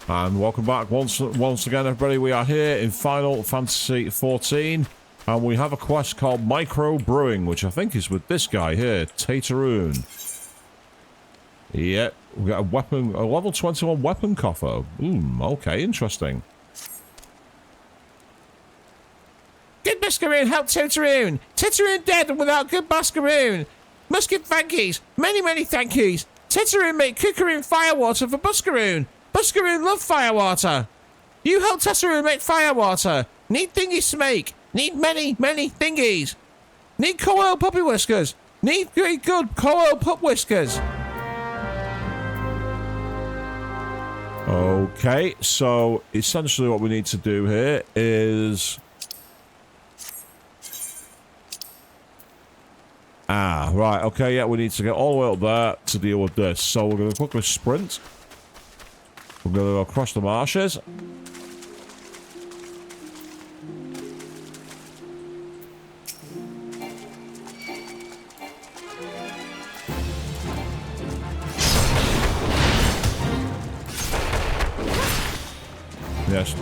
And welcome back once again, everybody. We are here in Final Fantasy XIV, and we have a quest called Micro Brewing, which I think is with this guy here, Tateroon. Yep, we got a level 21 weapon coffer. Okay, interesting. Good Mascaroon, help Tateroon! Tateroon dead and without good Mascaroon! Must give thankies, many thank yous. Tateroon make Kukaroon firewater for Buscaroon. Buscaroon love firewater. You help Tateroon make firewater. Need thingies to make. Need many thingies. Need coil puppy whiskers. Need very good coil pup whiskers. Okay, so essentially what we need to do here is... right, okay, yeah, we need to get all the way up there to deal with this. So we're going to quickly sprint. We're going to go across the marshes. Yes.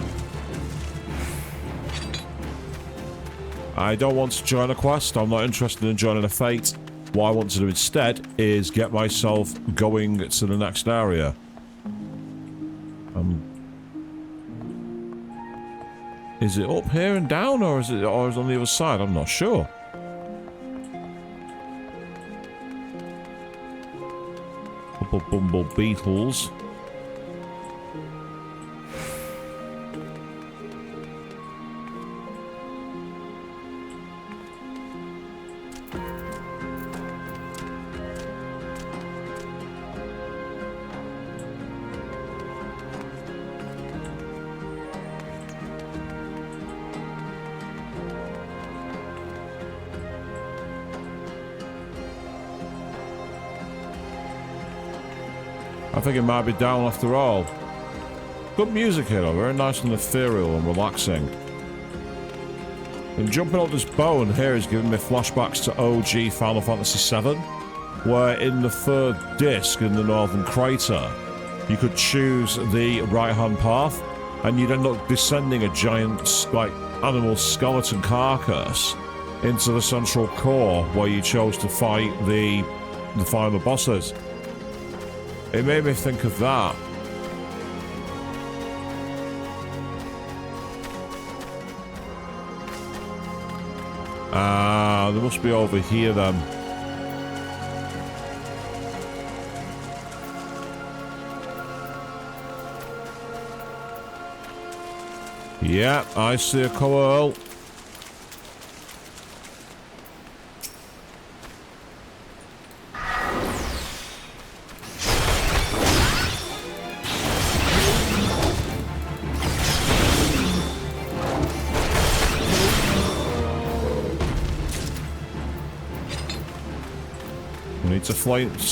I don't want to join a quest. I'm not interested in joining a fate. What I want to do instead is get myself going to the next area. Is it up here and down, or is it on the other side? I'm not sure. Couple bumble beetles. I think it might be down after all. Good music here though, very nice and ethereal and relaxing. And jumping up this bone here is giving me flashbacks to OG Final Fantasy VII, where in the third disc in the Northern Crater, you could choose the right-hand path, and you'd end up descending a giant, like, animal skeleton carcass into the central core, where you chose to fight the final bosses. It made me think of that. They must be over here then. Yeah, I see a coil.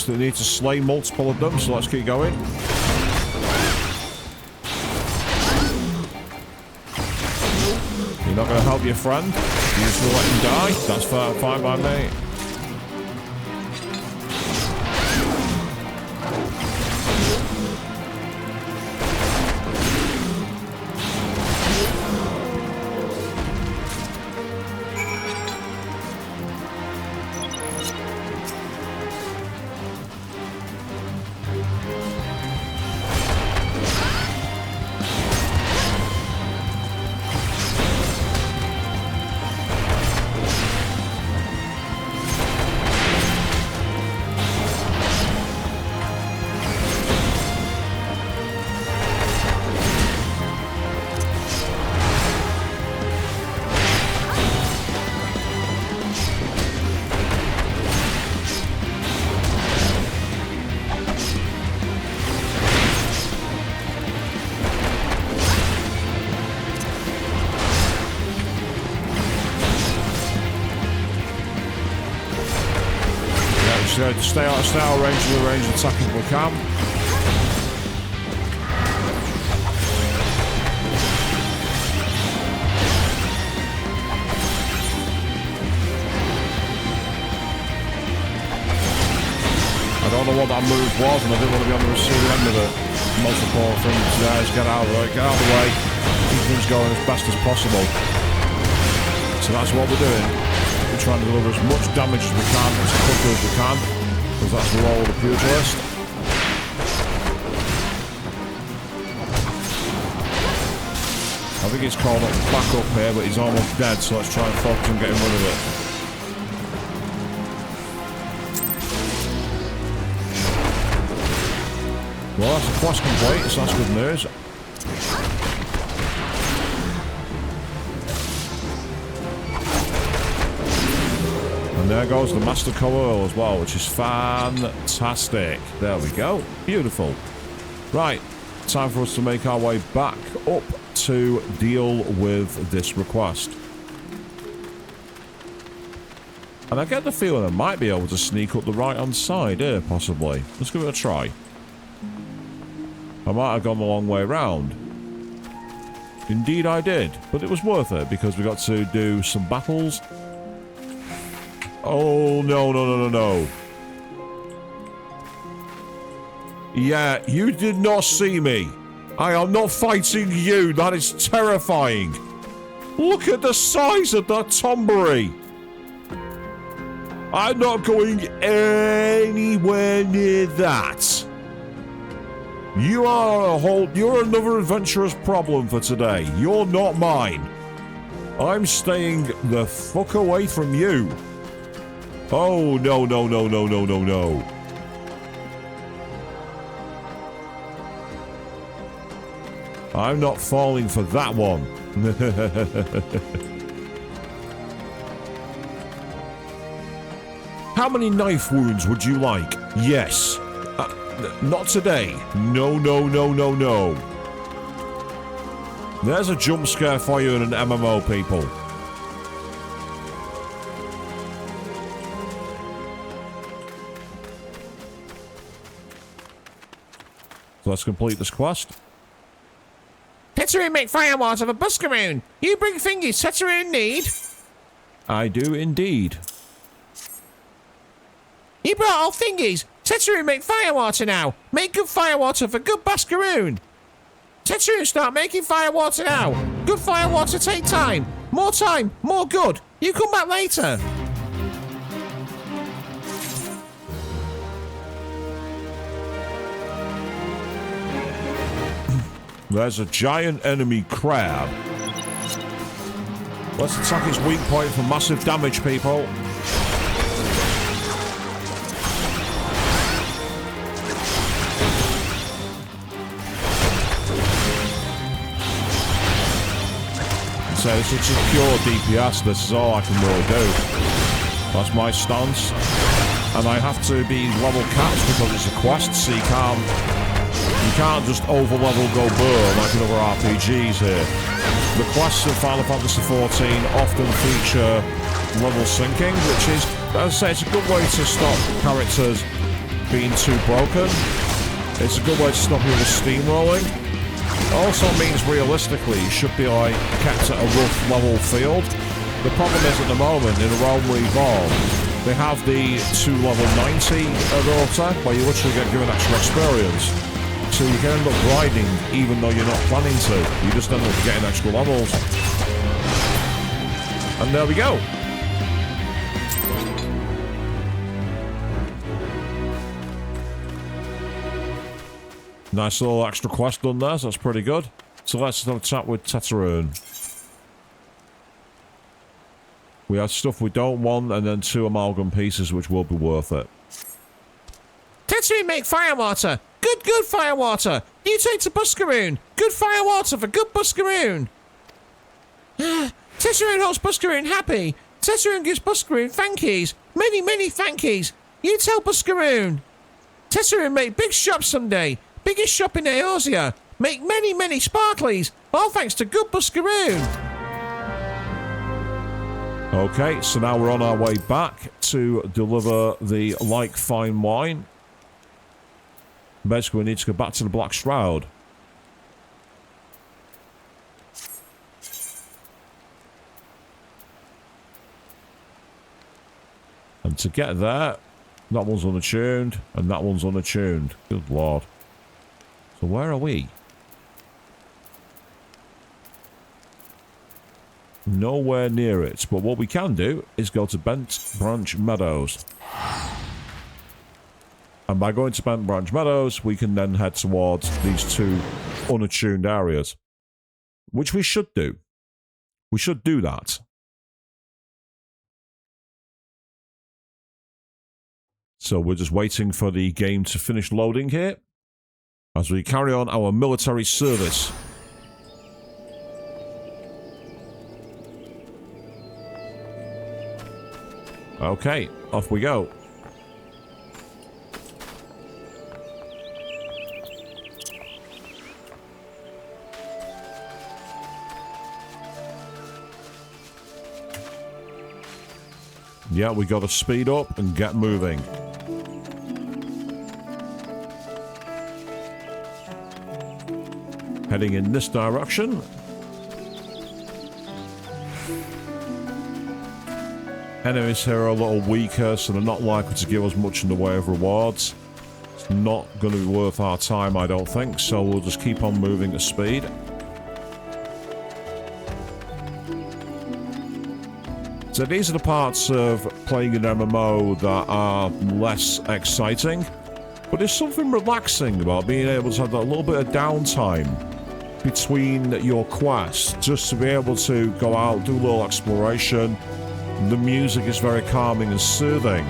We need to slay multiple of them, so let's keep going. You're not going to help your friend? You're just going to let him die? That's fine by me. Stay out of range of the range attacking if we can. I don't know what that move was, and I didn't want to be on the receiving end of it. most important thing is get out of the way, get out of the way, keep things going as best as possible. So that's what we're doing. We're trying to deliver as much damage as we can, as quickly as we can, because that's the role of the pugilist. I think he's called up back up here, but he's almost dead, so let's try and focus on getting rid of it. Well, that's a quest complete, so that's good news. And there goes the Master Coil as well, which is fantastic. There we go. Beautiful. Right, time for us to make our way back up to deal with this request. And I get the feeling I might be able to sneak up the right-hand side here, possibly. Let's give it a try. I might have gone the long way around. Indeed I did, but it was worth it because we got to do some battles. Oh, no. Yeah, you did not see me. I am not fighting you. That is terrifying. Look at the size of that tombery. I'm not going anywhere near that. You're another adventurous problem for today. You're not mine. I'm staying the fuck away from you. Oh, no. I'm not falling for that one. How many knife wounds would you like? Yes. Not today. No. There's a jump scare for you in an MMO, people. So let's complete this quest. Teteroon make firewater for Buscaroon. You bring thingies Teteroon need. I do indeed. You brought all thingies. Teteroon make firewater now. Make good firewater for good Buscaroon. Teteroon start making firewater now. Good firewater take time. More good. You come back later. There's a giant enemy crab. Let's attack its weak point for massive damage, people. So it's a pure DPS, this is all I can really do. That's my stance. And I have to be level capped because it's a quest, so you can't just over-level go burr like in other RPGs here. The quests in Final Fantasy XIV often feature level syncing, which is, as I say, it's a good way to stop characters being too broken. It's a good way to stop people steamrolling. It also means realistically you should be like kept at a rough level field. The problem is at the moment in A Realm Reborn they have the 2 level 90 rota where you literally get given extra experience. So you can end up grinding even though you're not planning to. You just end up getting extra levels. And there we go. Nice little extra quest done there, so that's pretty good. So let's have a chat with Teteroon. We have stuff we don't want, and then 2 amalgam pieces, which will be worth it. Teteroon make firewater. Good firewater. You take to Buscaroon. Good firewater for good Buscaroon. Teteroon holds Buscaroon happy. Teteroon gives Buscaroon thankies. Many thankies. You tell Buscaroon. Teteroon make big shops someday. Biggest shop in Eorzea. Make many sparklies. All thanks to good Buscaroon. Okay, so now we're on our way back to deliver the like fine wine. Basically, we need to go back to the Black Shroud. And to get there, that one's unattuned, and that one's unattuned. Good lord. So where are we? Nowhere near it. But what we can do is go to Bent Branch Meadows. And by going to Bent Branch Meadows, we can then head towards these two unattuned areas. Which we should do. We should do that. So we're just waiting for the game to finish loading here. As we carry on our military service. Okay, off we go. Yeah, we got to speed up and get moving. Heading in this direction. Enemies here are a little weaker, so they're not likely to give us much in the way of rewards. It's not going to be worth our time, I don't think, so we'll just keep on moving at speed. So these are the parts of playing an MMO that are less exciting, but there's something relaxing about being able to have that little bit of downtime between your quests, just to be able to go out, do a little exploration. The music is very calming and soothing.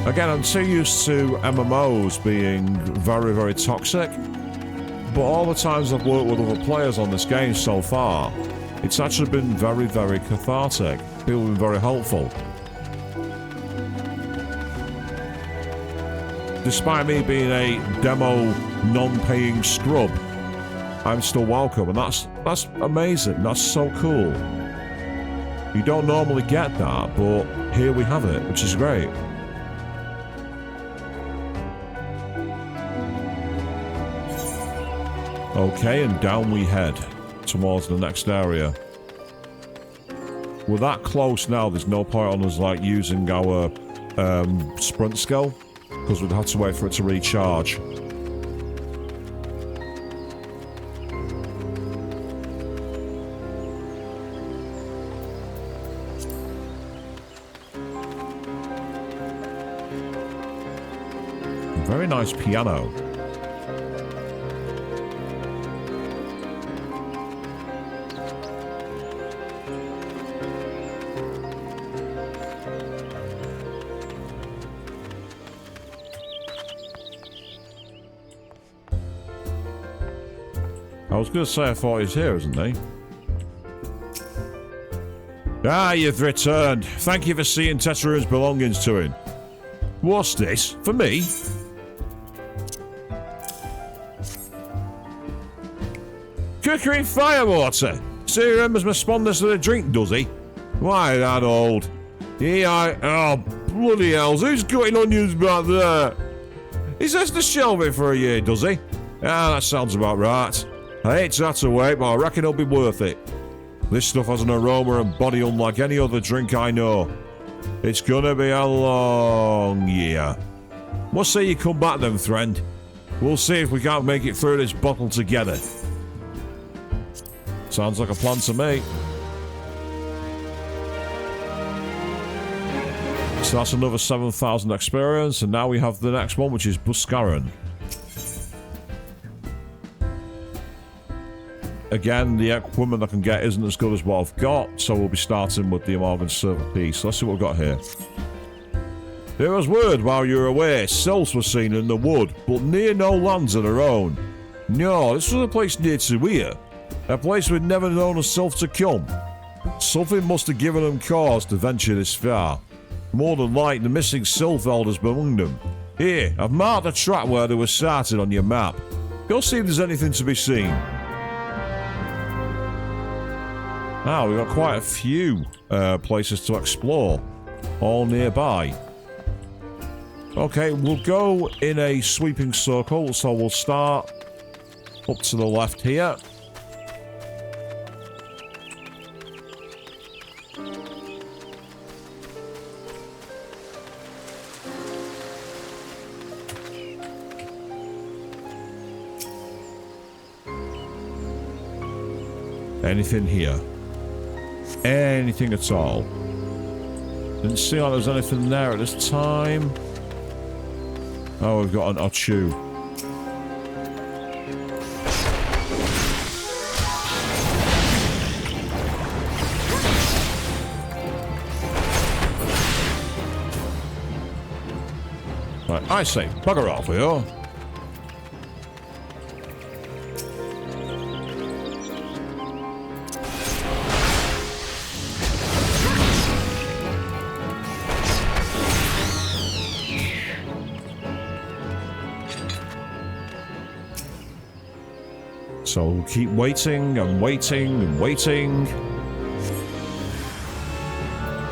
Again, I'm too used to MMOs being very, very toxic, but all the times I've worked with other players on this game so far, it's actually been very, very cathartic. People have been very helpful. Despite me being a demo non-paying scrub, I'm still welcome, and that's amazing. That's so cool. You don't normally get that, but here we have it, which is great. Okay, and down we head towards the next area. We're that close now, there's no point on us like using our sprint skill, because we'd have to wait for it to recharge. Very nice piano. I was going to say I thought he's here, isn't he? Ah, you've returned. Thank you for seeing Tetrarune's belongings to him. What's this? For me? Cookery firewater. So he remembers my spondus with a drink, does he? Why, that old? Oh, bloody hells. Who's cutting onions back there? He says to shelve it for a year, does he? Ah, that sounds about right. I hate to have to wait, but I reckon it'll be worth it. This stuff has an aroma and body unlike any other drink I know. It's gonna be a long year. What say you come back then, friend? We'll see if we can't make it through this bottle together. Sounds like a plan to me. So that's another 7,000 experience, and now we have the next one, which is Buscaron. Again, the equipment I can get isn't as good as what I've got, so we'll be starting with the Amalgam Silver piece. Let's see what we've got here. There was word while you were away, Sylphs were seen in the wood, but near no lands of their own. No, this was a place near to here. A place we'd never known a Sylph to come. Something must have given them cause to venture this far. More than like the missing Sylph elders among them. Here, I've marked the track where they were started on your map. Go see if there's anything to be seen. Ah, we've got quite a few places to explore, all nearby. Okay, we'll go in a sweeping circle, so we'll start up to the left here. Anything here? Anything at all? Didn't see like there was anything there at this time. Oh, we've got an Ochu. Right, I say, bugger off, will you? So we'll keep waiting and waiting and waiting.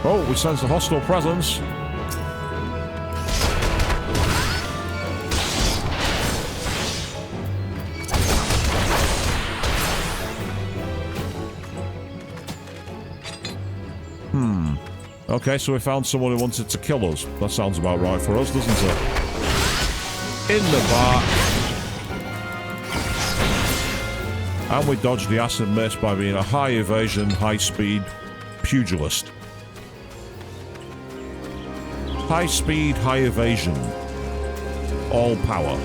Oh, we sense a hostile presence. Okay, so we found someone who wanted to kill us. That sounds about right for us, doesn't it? In the back. And we dodged the acid mist by being a high evasion, high speed pugilist. High speed, high evasion. All power.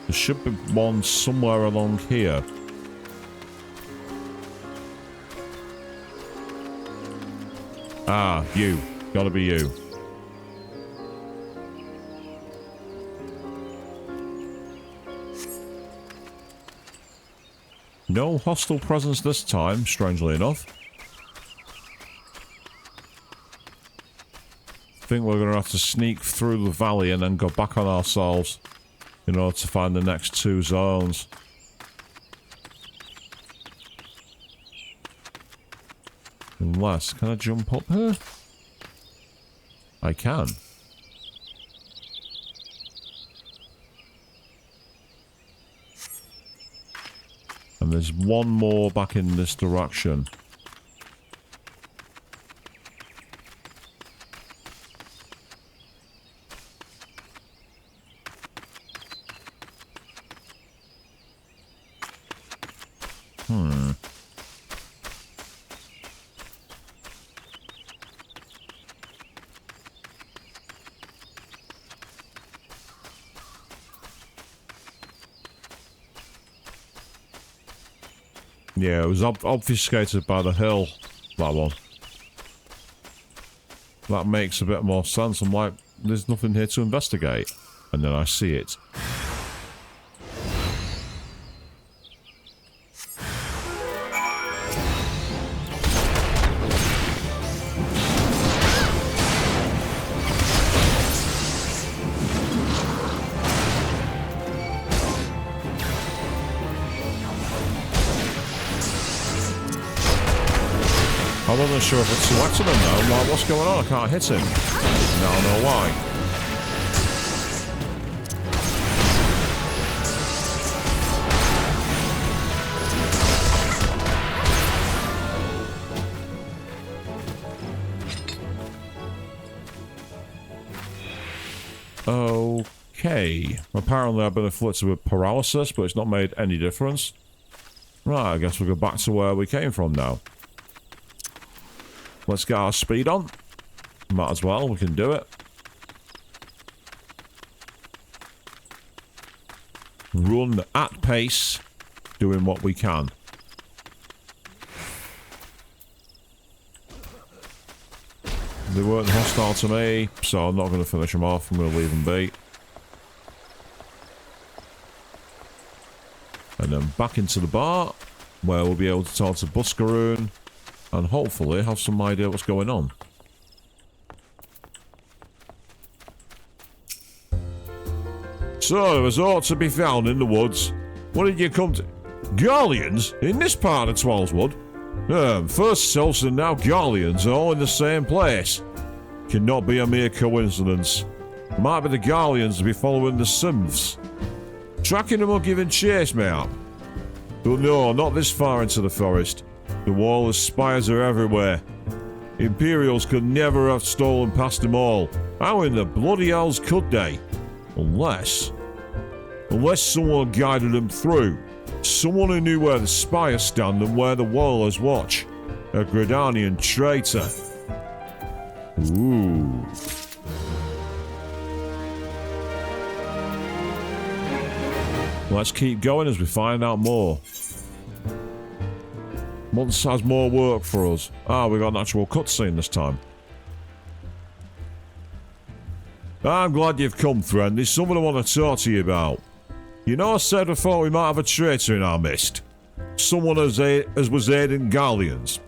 There should be one somewhere along here. Ah, you. Gotta be you. No hostile presence this time, strangely enough. I think we're gonna have to sneak through the valley and then go back on ourselves in order to find the next two zones. Unless, can I jump up here? I can. And there's one more back in this direction. Yeah, it was obfuscated by the hill, that one. That makes a bit more sense. I'm like, there's nothing here to investigate. And then I see it. I wasn't sure if it's selected him now. I'm like, what's going on? I can't hit him. Now I know why. Okay. Apparently I've been afflicted with paralysis, but it's not made any difference. Right, I guess we'll go back to where we came from now. Let's get our speed on. Might as well, we can do it. Run at pace, doing what we can. They weren't hostile to me, so I'm not going to finish them off. I'm going to leave them be. And then back into the bar, where we'll be able to talk to Buscaroon. And hopefully have some idea what's going on. So, there was aught to be found in the woods. What did you come to? Garleans? In this part of Twellswood? First Sylphs and now Garleans are all in the same place. Cannot be a mere coincidence. Might be the Garleans to be following the Sylphs. Tracking them or giving chase, mate. But no, not this far into the forest. The wall of spires are everywhere. Imperials could never have stolen past them all. How in the bloody hell's could they? Unless someone guided them through. Someone who knew where the spires stand and where the warriors watch. A Gridanian traitor. Ooh. Let's keep going as we find out more. Months has more work for us. We got an actual cutscene this time. I'm glad you've come, friend. There's something I want to talk to you about. You know, I said I thought we might have a traitor in our midst. Someone as was aiding Galleons.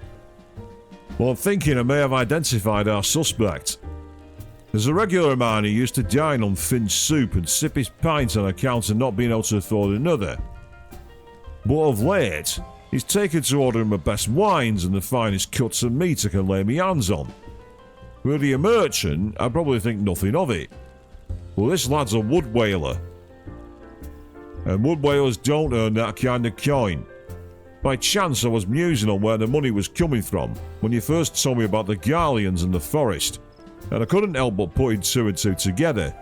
Well, I'm thinking I may have identified our suspect. There's a regular of mine who used to dine on Finn's soup and sip his pint on account of not being able to afford another. But of late, he's taken to ordering my best wines and the finest cuts of meat I can lay my hands on. Were he a merchant, I'd probably think nothing of it. Well, this lad's a wood whaler. And wood whalers don't earn that kind of coin. By chance, I was musing on where the money was coming from when you first told me about the Garleans and the forest, and I couldn't help but putting two and two together.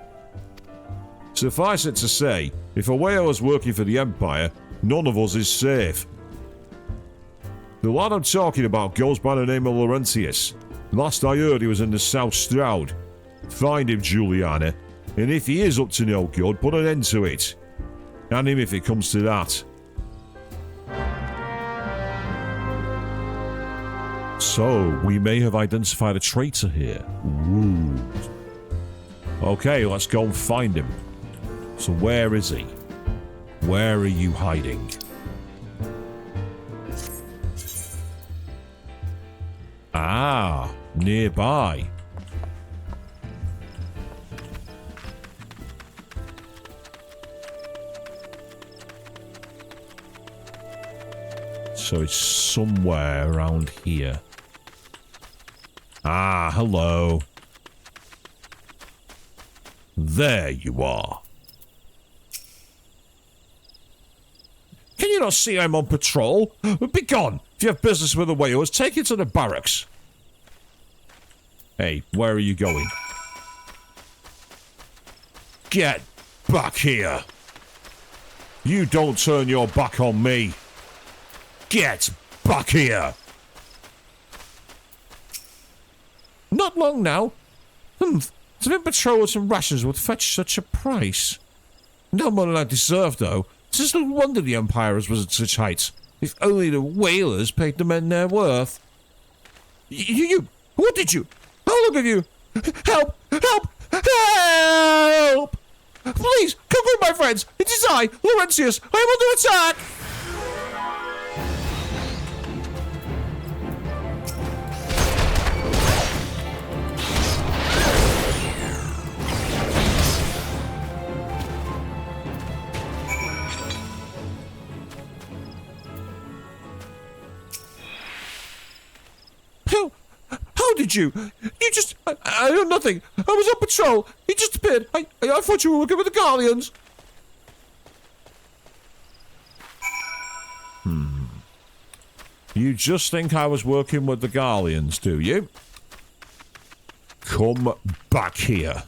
Suffice it to say, if a whaler's working for the Empire, none of us is safe. The lad I'm talking about goes by the name of Laurentius. Last I heard, he was in the South Stroud. Find him, Juliana, and if he is up to no good, put an end to it. And him if it comes to that. So, we may have identified a traitor here. Ooh. Okay, let's go and find him. So where is he? Where are you hiding? Ah, nearby. So it's somewhere around here. Ah, hello. There you are. Can you not see I'm on patrol? Be gone. If you have business with the whalers, take it to the barracks. Hey, where are you going? Get back here. You don't turn your back on me. Get back here. Not long now. To be patrols and rations would fetch such a price. No more than I deserve, though. It's just no wonder the Empire was at such heights. If only the whalers paid the men their worth. You, what did you? How long have you? Help! Help! Help! Please, come with my friends. It is I, Laurentius. I am under attack. How did you? You just... I know nothing. I was on patrol. He just appeared. I thought you were working with the Guardians. You just think I was working with the Guardians, do you? Come back here.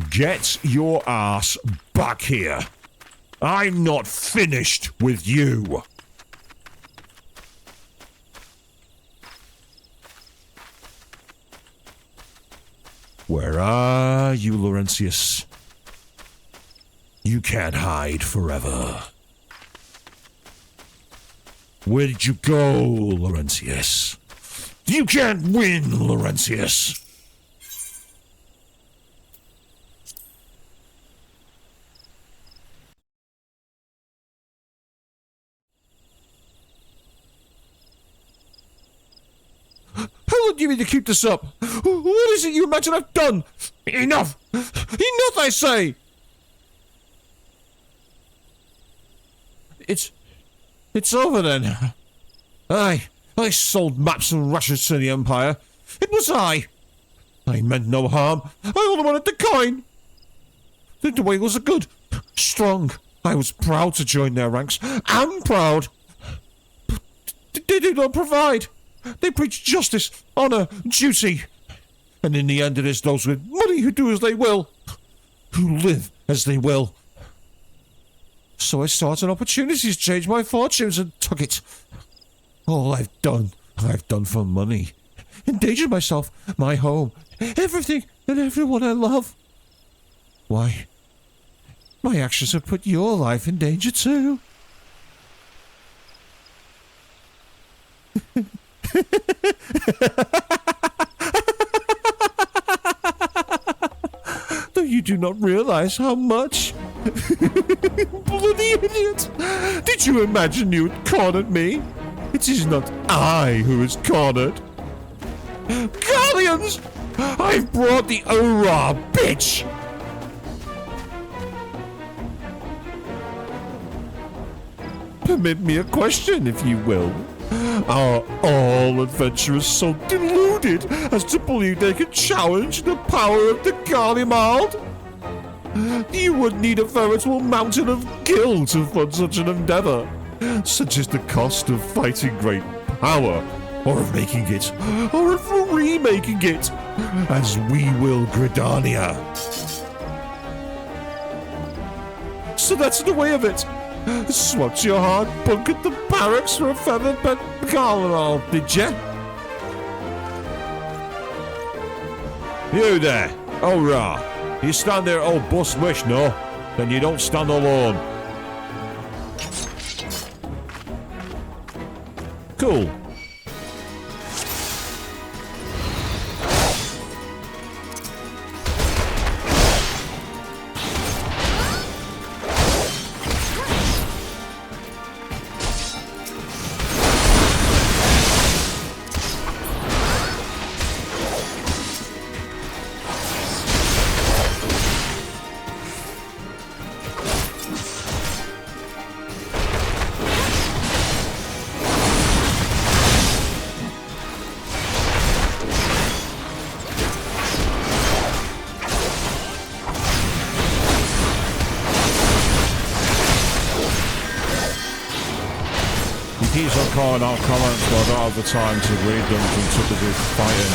Get your ass back here. I'm not finished with you. Where are you, Laurentius? You can't hide forever. Where did you go, Laurentius? You can't win, Laurentius. How long do you mean to keep this up? What is it you imagine I've done? Enough! Enough, I say! It's over then. I sold maps and rations to the Empire. It was I meant no harm. I only wanted the coin. The whalers are good, strong. I was proud to join their ranks. I'm proud. But they do not provide. They preach justice, honor, duty. And in the end, it is those with money many who do as they will, who live as they will. So I sought an opportunity to change my fortunes and took it. All I've done for money. Endangered myself, my home, everything and everyone I love. Why, my actions have put your life in danger too. Though you do not realize how much. Bloody idiot! Did you imagine you had cornered me? It is not I who is cornered. Guardians! I've brought the Ora, bitch! Permit me a question, if you will. Are all adventurers so deluded as to believe they can challenge the power of the Garlemald? You would need a veritable mountain of gil to fund such an endeavor. Such is the cost of fighting great power, or of making it, or of remaking it, as we will Gridania. So that's the way of it. Swapped your hard bunk at the barracks for a feathered bed Garlemald, did ya? You there, Ora. You stand there all bus wish, no? Then you don't stand alone. Cool. Keeps on calling out comments, but I don't have the time to read them from too busy fighting.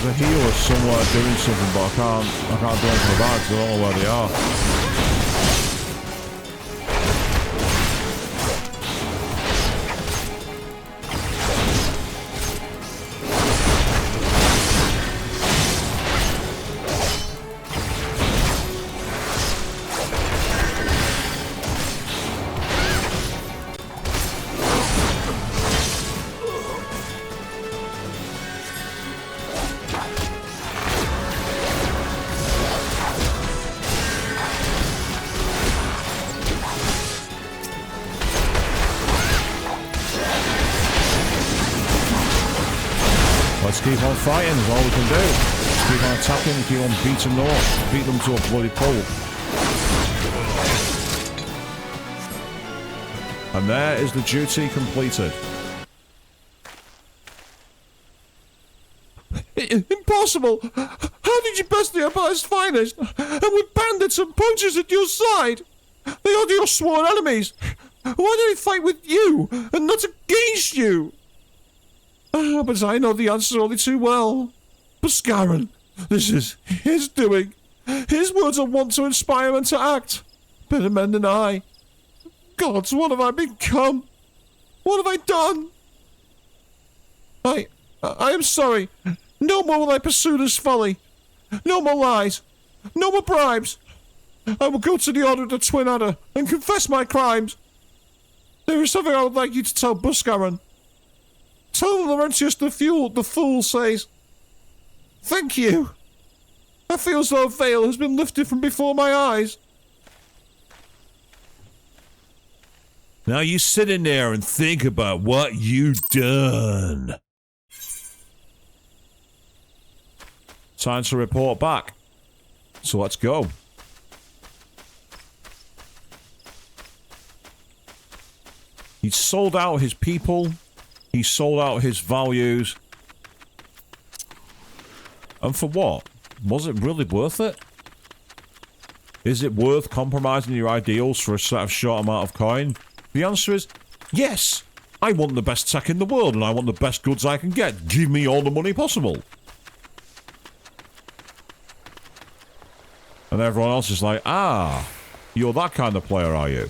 The healer's somewhere doing something, but I can't do anything about it because I don't know where they are. Let's keep on fighting, is all we can do. Let's keep on attacking and keep on beating them up. Beat them to a bloody pulp. And there is the duty completed. Impossible! How did you best the Empire's finest? And with bandits and poachers at your side? They are your sworn enemies. Why do they fight with you and not against you? But I know the answer only too well. Buscaron, this is his doing. His words are wont to inspire and to act. Better men than I. Gods, what have I become? What have I done? I am sorry. No more will I pursue this folly. No more lies. No more bribes. I will go to the Order of the Twin Adder and confess my crimes. There is something I would like you to tell Buscaron. Tell Laurentius the fool says, "Thank you. I feel as though a veil has been lifted from before my eyes." Now you sit in there and think about what you done. Time to report back. So let's go. He sold out his people. He sold out his values. And for what? Was it really worth it? Is it worth compromising your ideals for a set of short amount of coin? The answer is yes. I want the best tech in the world and I want the best goods I can get. Give me all the money possible. And everyone else is like, ah, you're that kind of player, are you?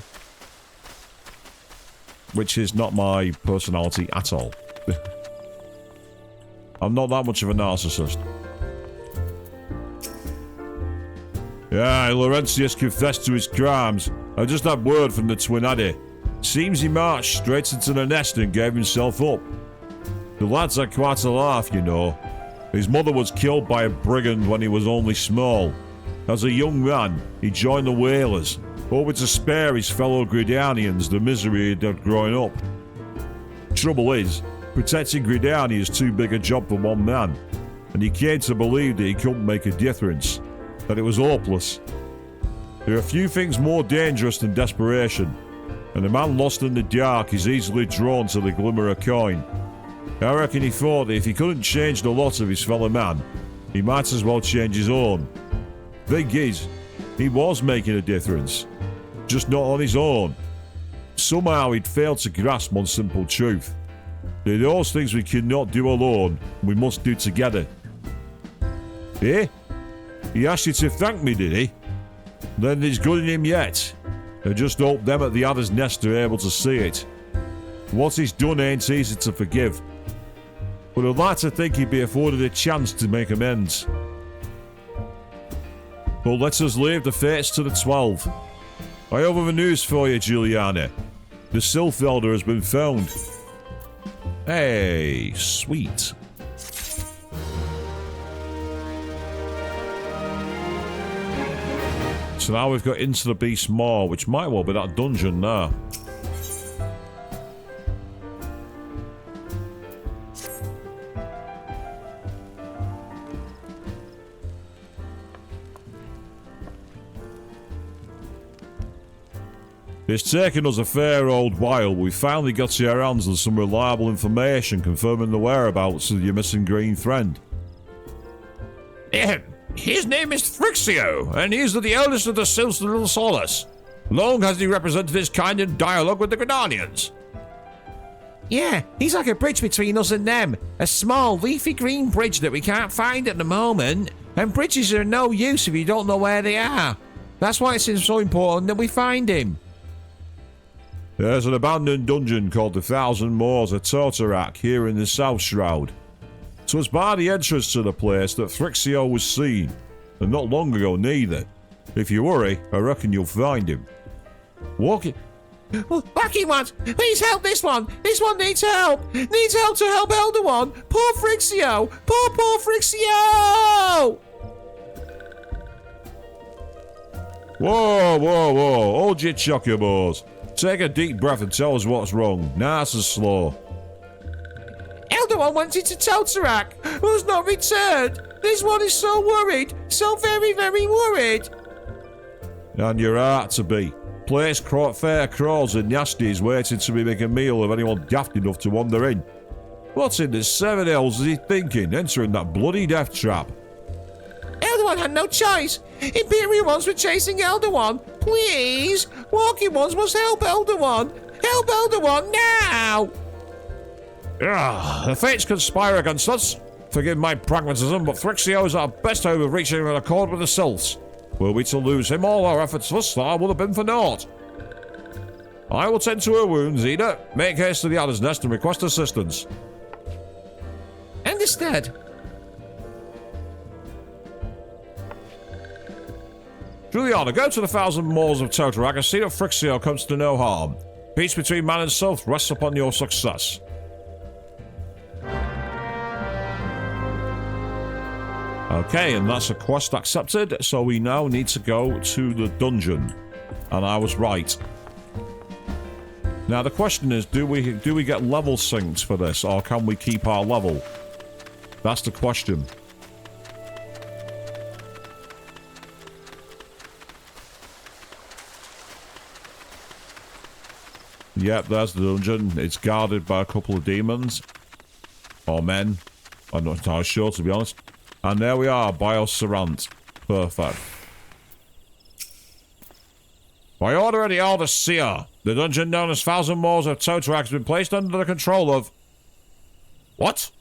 Which is not my personality at all. I'm not that much of a narcissist. Yeah, Laurentius confessed to his crimes. I just had word from the twin Addy. Seems he marched straight into the nest and gave himself up. The lads had quite a laugh, you know. His mother was killed by a brigand when he was only small. As a young man, he joined the whalers, hoping to spare his fellow Gridanians the misery he'd had growing up. Trouble is, protecting Gridania is too big a job for one man, and he came to believe that he couldn't make a difference, that it was hopeless. There are few things more dangerous than desperation, and a man lost in the dark is easily drawn to the glimmer of coin. I reckon he thought that if he couldn't change the lot of his fellow man, he might as well change his own. Thing is, he was making a difference, just not on his own. Somehow he'd failed to grasp one simple truth. There are those things we cannot do alone, we must do together. Eh? He asked you to thank me, did he? Then there's good in him yet. I just hope them at the Adder's Nest are able to see it. What he's done ain't easy to forgive. But I'd like to think he'd be afforded a chance to make amends. But let us leave the fates to the 12. I have other news for you, Juliana. The Sylph Elder has been found. Hey, sweet. So now we've got Into the Beast Maw, which might well be that dungeon now. It's taken us a fair old while, but we finally got to our hands on some reliable information confirming the whereabouts of your missing green friend. His name is Thrixio, and he is the eldest of the Sylphs of Little Solace. Long has he represented his kind in dialogue with the Gridanians. Yeah, he's like a bridge between us and them. A small, leafy green bridge that we can't find at the moment. And bridges are no use if you don't know where they are. That's why it's so important that we find him. There's an abandoned dungeon called the Thousand Moors of Totorak here in the South Shroud. So it's by the entrance to the place that Thrixio was seen, and not long ago neither. If you worry, I reckon you'll find him. Walk it. Lucky ones, please help this one. This one needs help. Needs help to help Elder One. Poor Thrixio. Poor Thrixio. Whoa. Hold your chocobos. Take a deep breath and tell us what's wrong. Nice and slow. Elder One went into Totorak, who's not returned. This one is so worried. So very, very worried. And you're right to be. Place fair crawls and nasties waiting to be making a meal of anyone daft enough to wander in. What in the seven hells is he thinking, entering that bloody death trap? Elder One had no choice. Imperial ones were chasing Elder One. Please, walking ones must help Elder One. Help Elder One now! The fates conspire against us. Forgive my pragmatism, but Thrixio is our best hope of reaching an accord with the Sylphs. Were we to lose him, all our efforts thus far would have been for naught. I will tend to her wounds, Eda. Make haste to the Adder's Nest and request assistance. Understood. Juliana, go to the Thousand Moors of Totorak and see that Thrixio comes to no harm. Peace between man and Sylph rests upon your success. Okay, and that's a quest accepted, so we now need to go to the dungeon. And I was right. Now the question is, do we get level synced for this, or can we keep our level? That's the question. Yep, there's the dungeon. It's guarded by a couple of demons. Or men. I'm not entirely sure, to be honest. And there we are, Biosarant. Perfect. By order of the Elder Seer, the dungeon known as Thousand Moors of Totorak has been placed under the control of... What?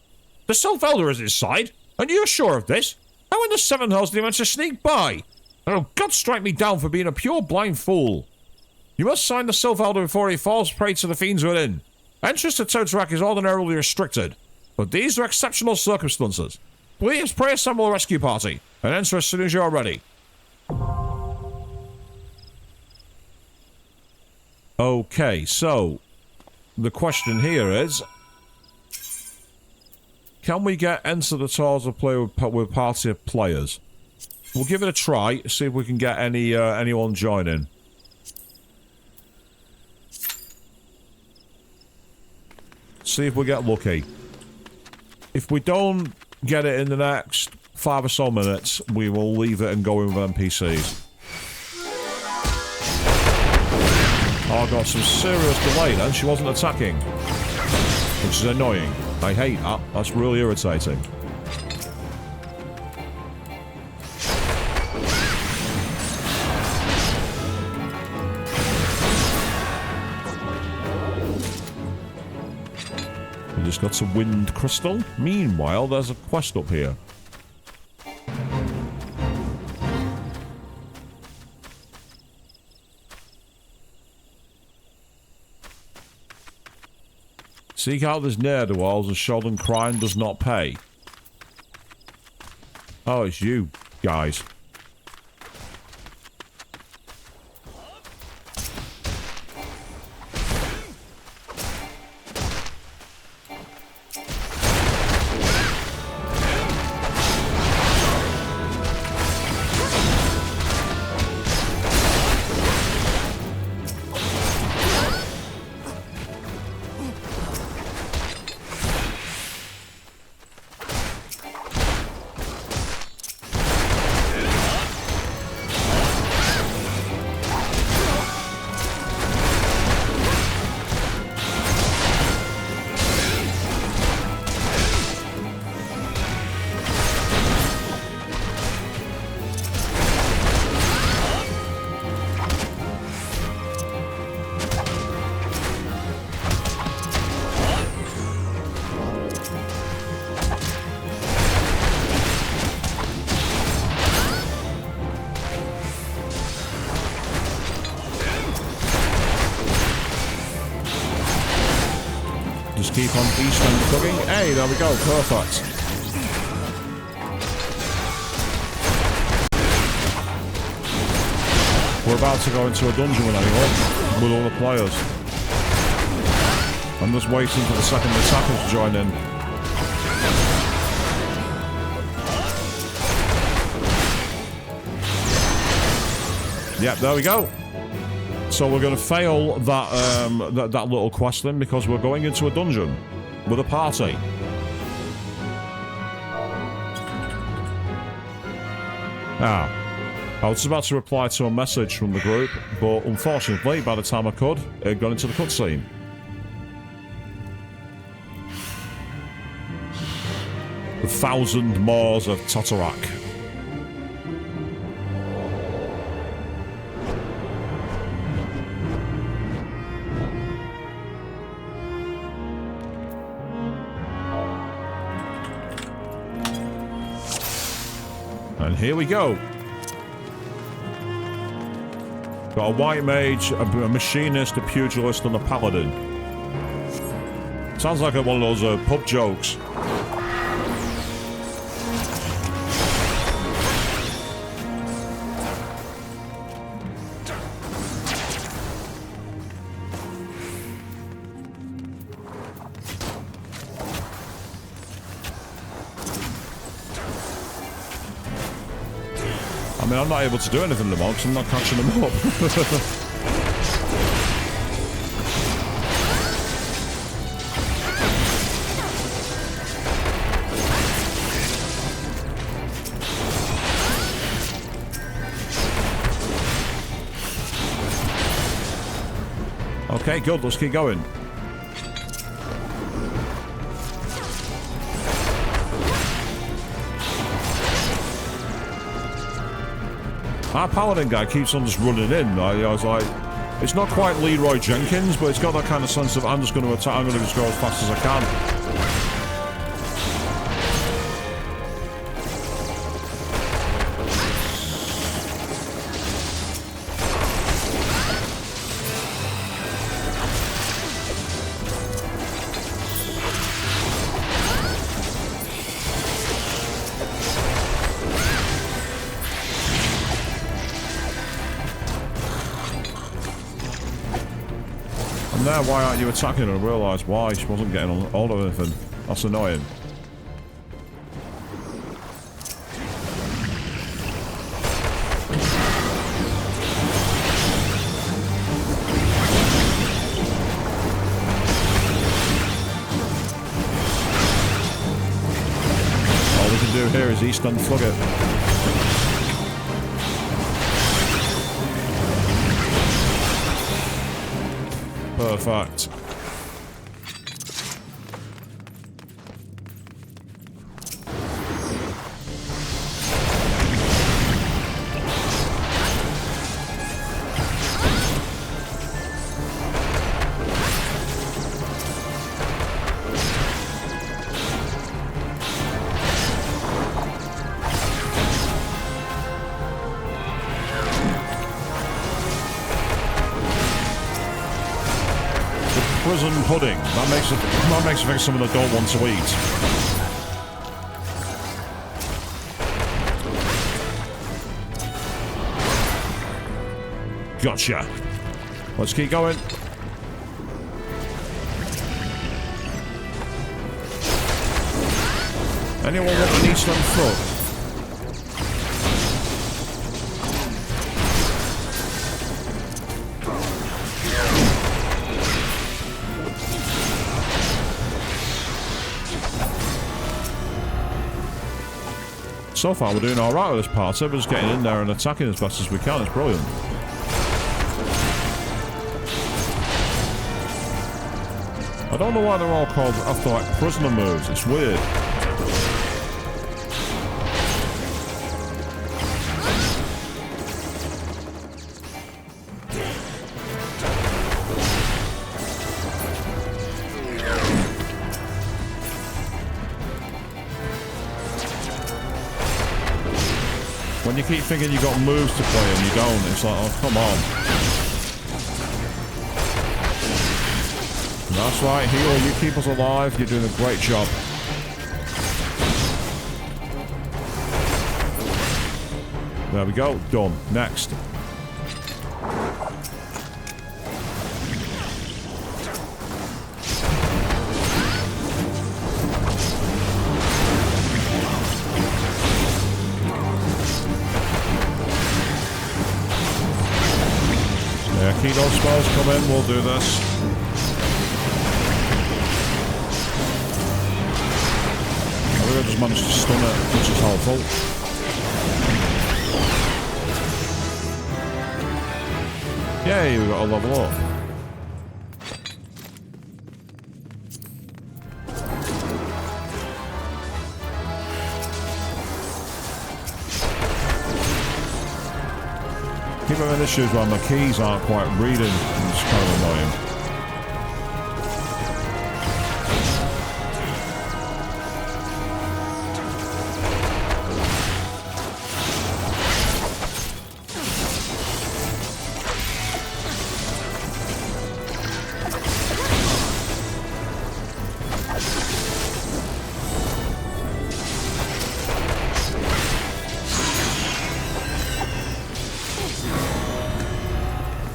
The Sylph Elder is inside? And you're sure of this? How in the seven hells did he manage to sneak by? Oh, God strike me down for being a pure blind fool. You must sign the Sylph Elder before he falls prey to the fiends within. Entrance to Totorak is ordinarily restricted, but these are exceptional circumstances. Please pray assemble a rescue party, and enter as soon as you are ready. Okay, so the question here is, can we get enter the tours of play with a party of players? We'll give it a try, see if we can get anyone joining. See if we get lucky. If we don't get it in the next 5 or so minutes, we will leave it and go in with NPCs. Oh, I got some serious delay then. She wasn't attacking. Which is annoying. I hate that. That's really irritating. We just got some wind crystal. Meanwhile, there's a quest up here. Seek out this ne'er-do-wells and show them crime does not pay. Oh, it's you guys. Keep on Eastern cooking. Hey, there we go. Perfect. We're about to go into a dungeon with anyone, with all the players. I'm just waiting for the second attackers to join in. Yep, there we go. So we're going to fail that that little quest then because we're going into a dungeon with a party. I was about to reply to a message from the group, but unfortunately, by the time I could, it had gone into the cutscene. The Thousand Moors of Totorak. And here we go. Got a white mage, a machinist, a pugilist, and a paladin. Sounds like one of those pub jokes. I mean, I'm not able to do anything at the moment because I'm not catching them up. Okay, good. Let's keep going. Our paladin guy keeps on just running in. I was like, it's not quite Leroy Jenkins, but it's got that kind of sense of I'm just going to attack. I'm going to just go as fast as I can. There, why aren't you attacking her? I realised why. She wasn't getting on hold of anything. That's annoying. All we can do here is east and flug it. Perfect. Prison pudding. That makes it think something I don't want to eat. Gotcha. Let's keep going. Anyone want an eastern foot? So far, we're doing alright with this party. We're just getting in there and attacking as best as we can. It's brilliant. I don't know why they're all called after, like, prisoner moves. It's weird. When you keep thinking you got moves to play and you don't, it's like, oh, come on. That's right, Hero, you keep us alive. You're doing a great job. There we go. Done. Next. Keep those spells come in, we'll do this. I think I just managed to stun it, which is helpful. Yay, we got a level up. Keep having issues where my keys aren't quite reading. It's kind of annoying.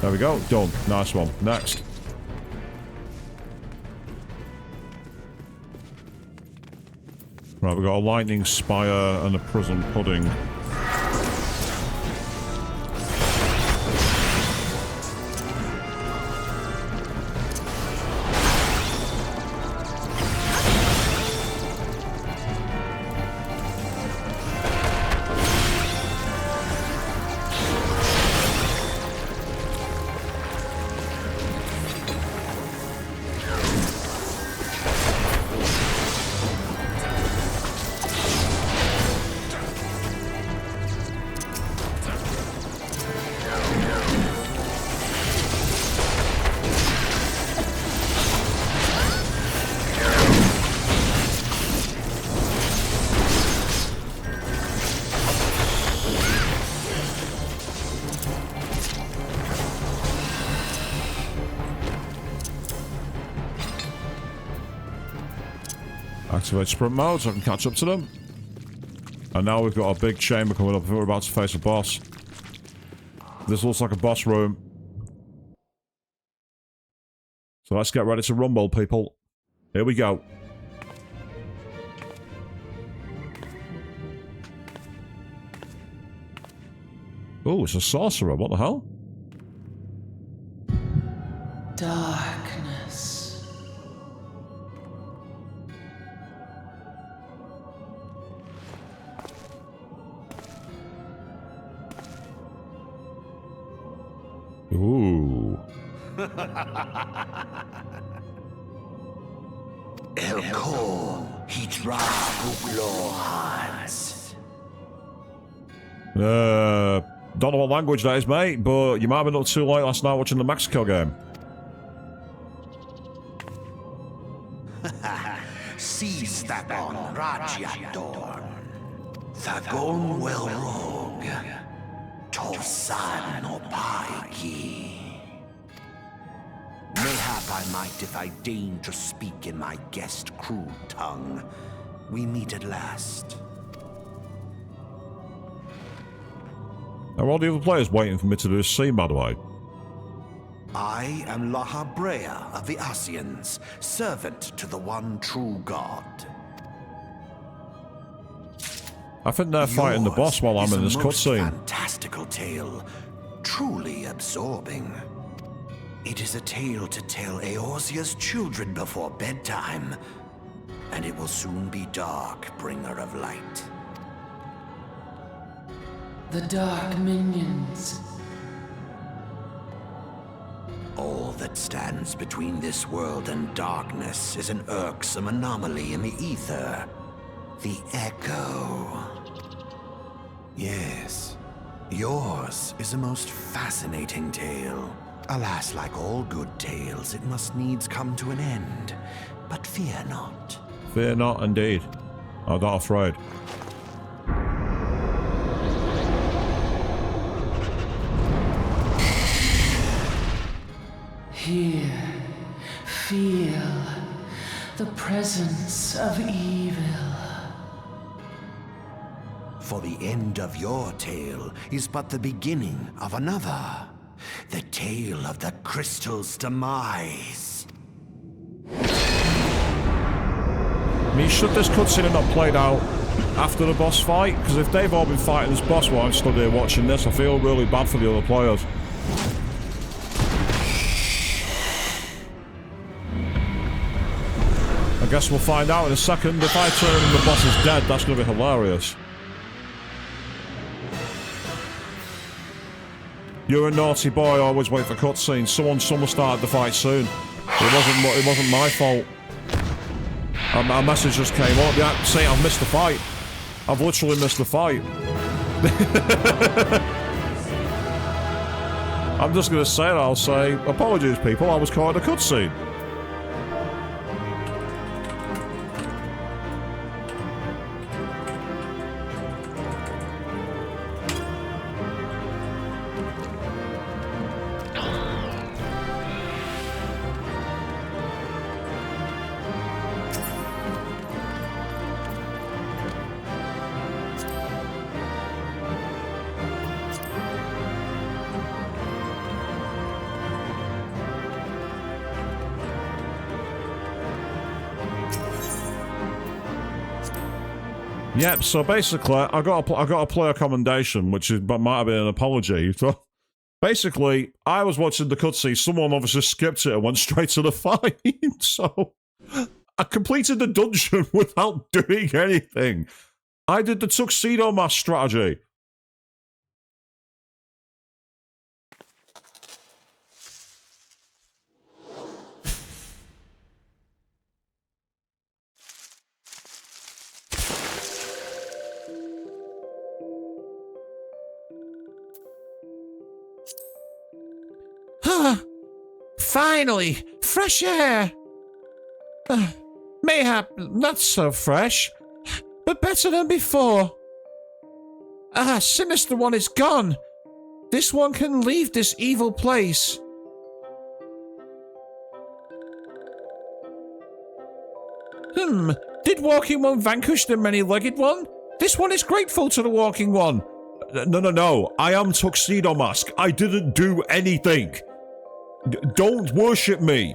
There we go. Done. Nice one. Next. Right, we've got a lightning spire and a prison pudding. Activate sprint mode so I can catch up to them. And now we've got a big chamber coming up. I think we're about to face a boss. This looks like a boss room. So let's get ready to rumble, people. Here we go. Oh, it's a sorcerer. What the hell? Darkness. Ooh. Elko, Hitra, Buglohans. Don't know what language that is, mate, but you might have been up too late last night watching the Mexico game. Seastapon, Rajadorn. Thagon Welrog. Tosan Opaiki. Mayhap I might if I deign to speak in my guest crude tongue. We meet at last. Are all the other players waiting for me to do a scene, by the way? I am Lahabrea of the Asians, servant to the one true God. I think they're fighting the boss while I'm in this cutscene. Fantastical tale, truly absorbing. It is a tale to tell Eorzea's children before bedtime, and it will soon be dark, bringer of light. The dark minions. All that stands between this world and darkness is an irksome anomaly in the ether. The Echo. Yes, yours is a most fascinating tale. Alas, like all good tales, it must needs come to an end. But fear not. Fear not, indeed. I'm not afraid. Here, feel the presence of evil. For the end of your tale is but the beginning of another. The tale of the crystal's demise. I mean, should this cutscene have not played out after the boss fight? Because if they've all been fighting this boss while I'm stood here watching this, I feel really bad for the other players. I guess we'll find out in a second. If I turn and the boss is dead, that's going to be hilarious. You're a naughty boy, always wait for cutscenes. Someone started the fight soon. It wasn't my fault. A message just came up. Yeah, see, I've missed the fight. I've literally missed the fight. I'm just going to say it. I'll say, apologies, people. I was caught in a cutscene. Yep, so basically, I got a player commendation, which might have been an apology. So basically, I was watching the cutscene, someone obviously skipped it and went straight to the fight. So I completed the dungeon without doing anything. I did the tuxedo mask strategy. Finally, fresh air. Mayhap not so fresh, but better than before. Sinister One is gone. This one can leave this evil place. Did Did Walking One vanquish the Many-Legged One? This one is grateful to the Walking One. No. I am Tuxedo Mask. I didn't do anything. Don't worship me.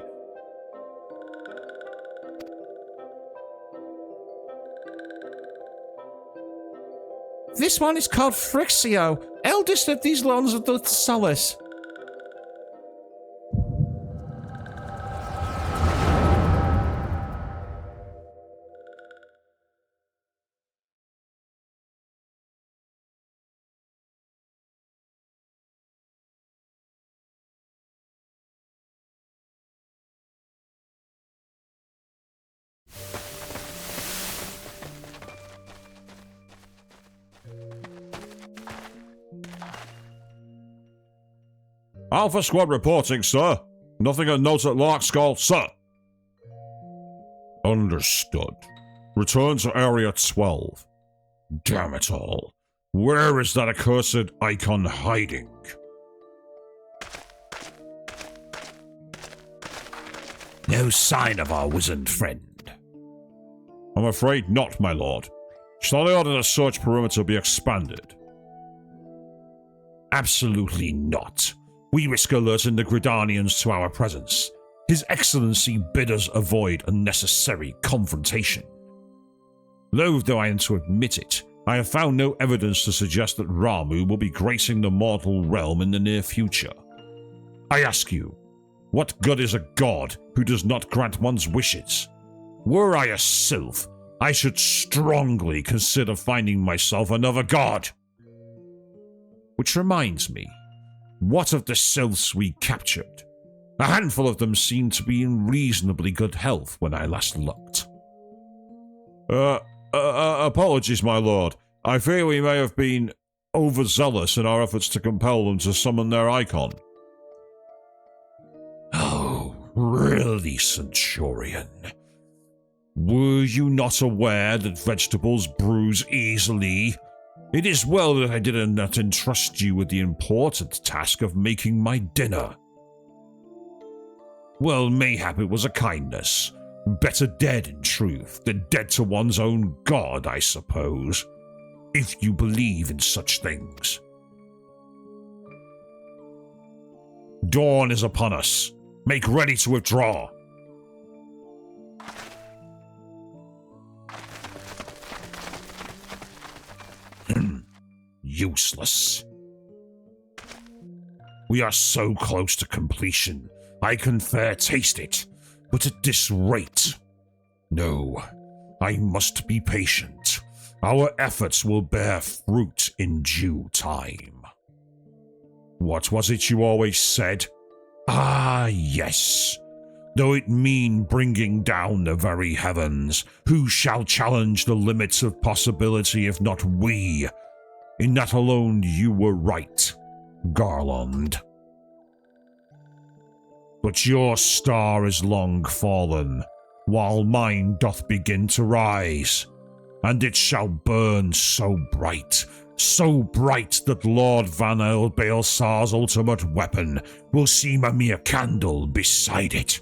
This one is called Frixio, eldest of these Lords of the Solace. Alpha Squad reporting, sir. Nothing of note at Larkskull, sir. Understood. Return to Area 12. Damn it all. Where is that accursed icon hiding? No sign of our wizened friend. I'm afraid not, my lord. Shall I order the search perimeter be expanded? Absolutely not. We risk alerting the Gridanians to our presence. His Excellency bid us avoid unnecessary confrontation. Loath though I am to admit it, I have found no evidence to suggest that Ramu will be gracing the mortal realm in the near future. I ask you, what good is a god who does not grant one's wishes? Were I a Sylph, I should strongly consider finding myself another god. Which reminds me, what of the Sylphs we captured? A handful of them seemed to be in reasonably good health when I last looked. Apologies, my lord. I fear we may have been overzealous in our efforts to compel them to summon their icon. Oh, really, Centurion? Were you not aware that vegetables bruise easily? It is well that I did not entrust you with the important task of making my dinner. Well, mayhap it was a kindness. Better dead, in truth, than dead to one's own god, I suppose. If you believe in such things. Dawn is upon us. Make ready to withdraw. Useless. We are so close to completion. I can fair taste it, but at this rate. No, I must be patient. Our efforts will bear fruit in due time. What was it you always said? Ah, yes. Though it mean bringing down the very heavens, who shall challenge the limits of possibility if not we? In that alone you were right, Garland. But your star is long fallen, while mine doth begin to rise, and it shall burn so bright that Lord Van Elbaelsar's ultimate weapon will seem a mere candle beside it.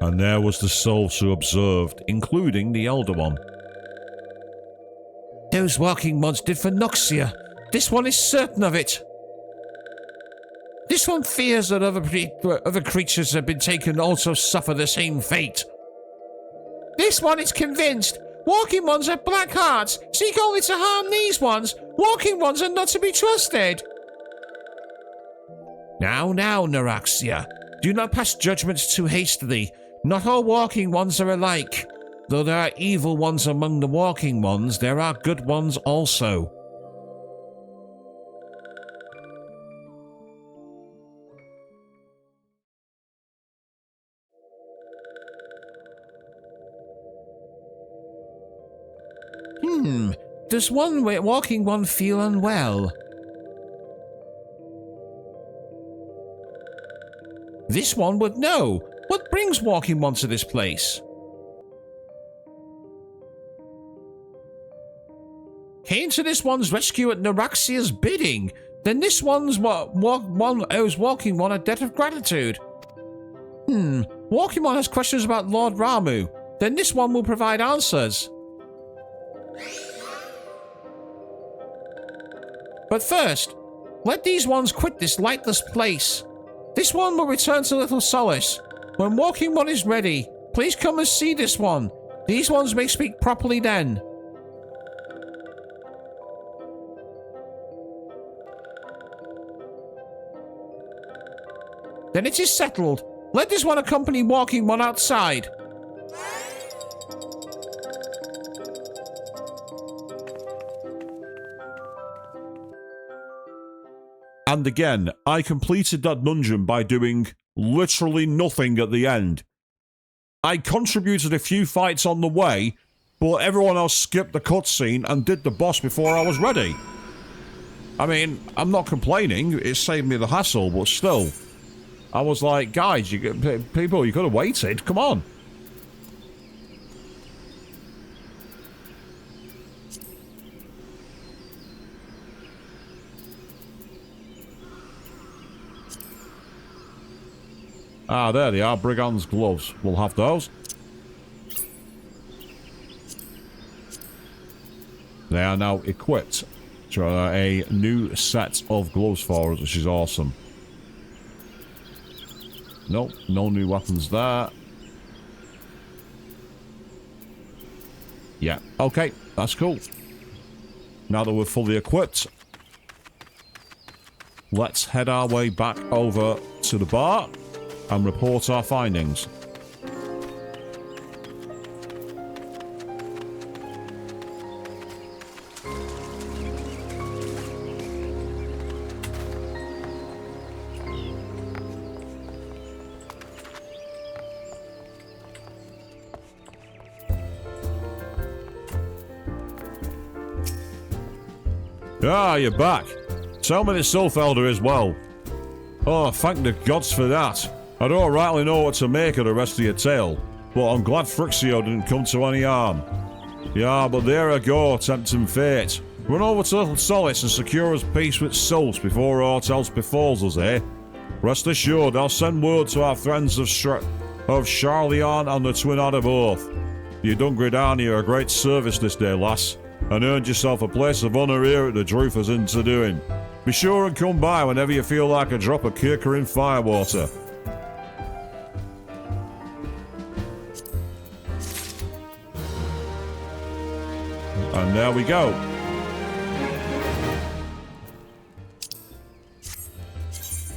And there was the Sylphs who observed, including the Elder One. Those walking ones did for Noxia. This one is certain of it. This one fears that other creatures have been taken also suffer the same fate. This one is convinced. Walking ones have black hearts, seek only to harm these ones. Walking ones are not to be trusted. Now, Naraxia, do not pass judgments too hastily. Not all walking ones are alike. Though there are evil ones among the walking ones, there are good ones also. Does one walking one feel unwell? This one would know. What brings walking one to this place? came to this one's rescue at Naraxia's bidding, then this one's owes Walking One a debt of gratitude. Walking One has questions about Lord Ramu, then this one will provide answers. But first, let these ones quit this lightless place. This one will return to Little Solace. When Walking One is ready, please come and see this one. These ones may speak properly then. Then it is settled. Let this one accompany Walking One outside. And again, I completed that dungeon by doing literally nothing at the end. I contributed a few fights on the way, but everyone else skipped the cutscene and did the boss before I was ready. I mean, I'm not complaining, it saved me the hassle, but still. I was like, guys, people, you could have waited, come on. Ah, there they are, Brigand's gloves. We'll have those. They are now equipped. So a new set of gloves for us, which is awesome. Nope, no new weapons there. Yeah, okay, that's cool. Now that we're fully equipped, let's head our way back over to the bar and report our findings. Ah, you're back. So many Sylph Elder as well. Oh, thank the gods for that. I don't rightly know what to make of the rest of your tale, but I'm glad Frixio didn't come to any harm. Yeah, but there I go, tempting fate. Run over to Little Solace and secure us peace with Sylphs before aught else befalls us, eh? Rest assured, I'll send word to our friends of Charlian and the Twin Adder both. You done Gridania a great service this day, lass, and earned yourself a place of honour here at the Drufa's Into Doing. Be sure and come by whenever you feel like a drop of Kirkerin firewater. And there we go.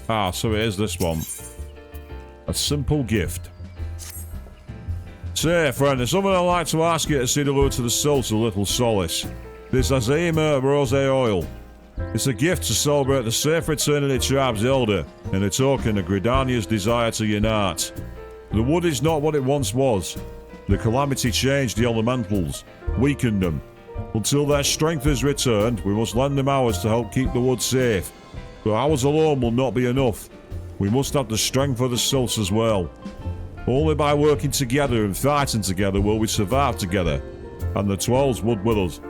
Ah, so it is this one. A simple gift. Say, friend, there's something I'd like to ask you to see the road to the Sylphs of Little Solace. This Azima Rose Oil. It's a gift to celebrate the safe return of the tribe's elder, and a token of Gridania's desire to unite. The wood is not what it once was. The calamity changed the elementals, weakened them. Until their strength is returned, we must lend them ours to help keep the wood safe. But ours alone will not be enough. We must have the strength of the Sylphs as well. Only by working together and fighting together will we survive together, and the Twelves would with us.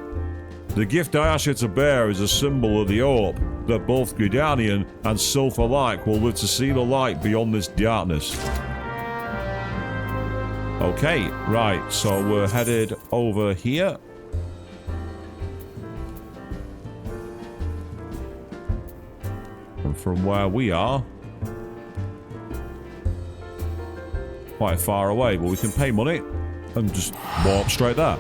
The gift I ask you to bear is a symbol of the hope that both Gridanian and Sylph alike will live to see the light beyond this darkness. Okay, right, so we're headed over here. And from where we are, quite far away, but we can pay money and just walk straight there.